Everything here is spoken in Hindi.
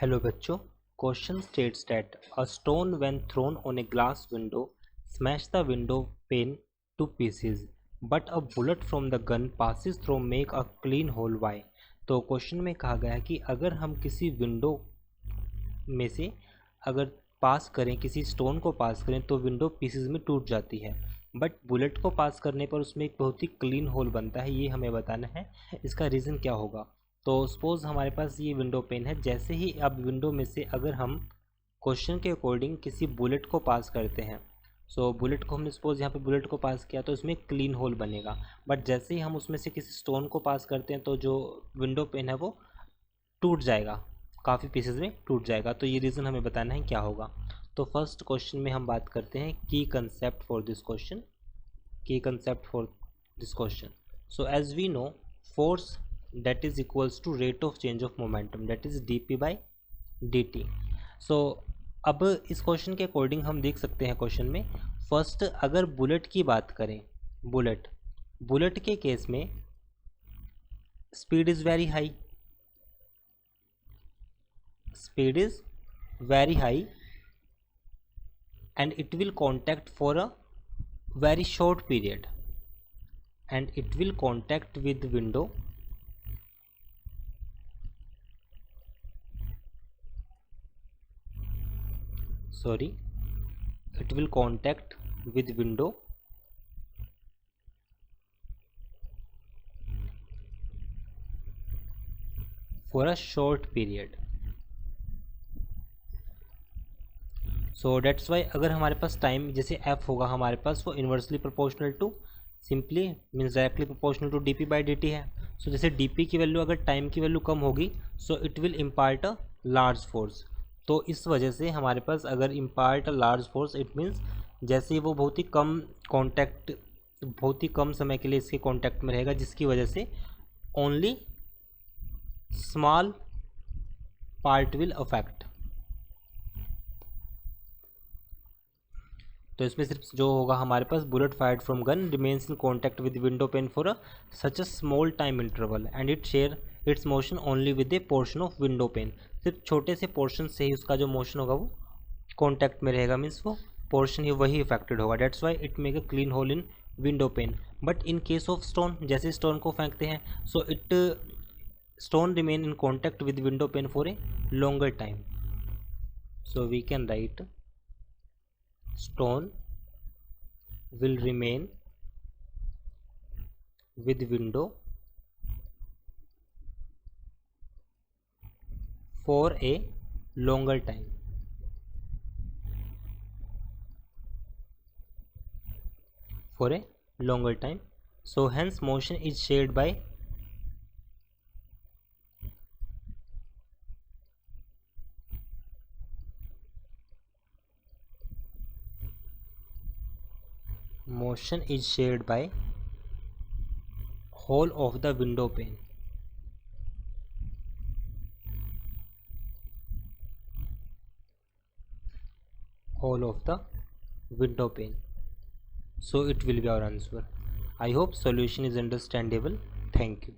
Hello बच्चों, question states that a stone when thrown on a glass window smashed the window pane to pieces, but a bullet from the gun passes through make a clean hole. Why? तो क्वेश्चन में कहा गया है कि अगर हम किसी विंडो में से अगर पास करें, किसी स्टोन को पास करें तो विंडो पीसेस में टूट जाती है, बट बुलेट को पास करने पर उसमें एक बहुत ही क्लीन होल बनता है। ये हमें बताना है, इसका रीज़न क्या होगा। तो सपोज़ हमारे पास ये विंडो पेन है, जैसे ही अब विंडो में से अगर हम क्वेश्चन के अकॉर्डिंग किसी बुलेट को पास करते हैं, सो बुलेट को हमने सपोज़ यहाँ पे बुलेट को पास किया तो इसमें क्लीन होल बनेगा, बट जैसे ही हम उसमें से किसी स्टोन को पास करते हैं तो जो विंडो पेन है वो टूट जाएगा, काफ़ी पीसेस में टूट जाएगा। तो ये रीज़न हमें बताना है क्या होगा। तो फर्स्ट क्वेश्चन में हम बात करते हैं की कंसेप्ट फॉर दिस क्वेश्चन। की concept for this question, so as we know force that is equals to rate of change of momentum, that is dp by dt. so अब इस क्वेश्चन के अकॉर्डिंग हम देख सकते हैं क्वेश्चन में फर्स्ट अगर बुलेट की बात करें, बुलेट के केस में speed is very high, speed is very high and it will contact for a very short period and it will contact with window it will contact with window for a short period. So that's why अगर हमारे पास टाइम जैसे f होगा हमारे पास वो inversely proportional to simply means directly proportional to dp by dt है। सो जैसे dp की वैल्यू अगर टाइम की वैल्यू कम होगी so it will impart a large force. तो इस वजह से हमारे पास अगर impart a large force it means जैसे वो बहुत ही कम समय के लिए इसके कॉन्टैक्ट में रहेगा, जिसकी वजह से only small part will affect. तो इसमें सिर्फ जो होगा हमारे पास bullet fired from gun remains in contact with window pane for a such a small time interval and it share its motion only with a portion of window pane. सिर्फ छोटे से पोर्शन से ही उसका जो मोशन होगा वो कॉन्टैक्ट में रहेगा, मीन्स वो पोर्शन ही वही इफेक्टेड होगा। That's why it make a clean hole in window pane. But in case of stone, जैसे स्टोन को फेंकते हैं so it stone remain in contact with window pane for a longer time. So we can write stone will remain with window for a longer time. For a longer time. So hence motion is shared by whole of the window pane. Whole of the window pane. So it will be our answer. I hope solution is understandable. Thank you.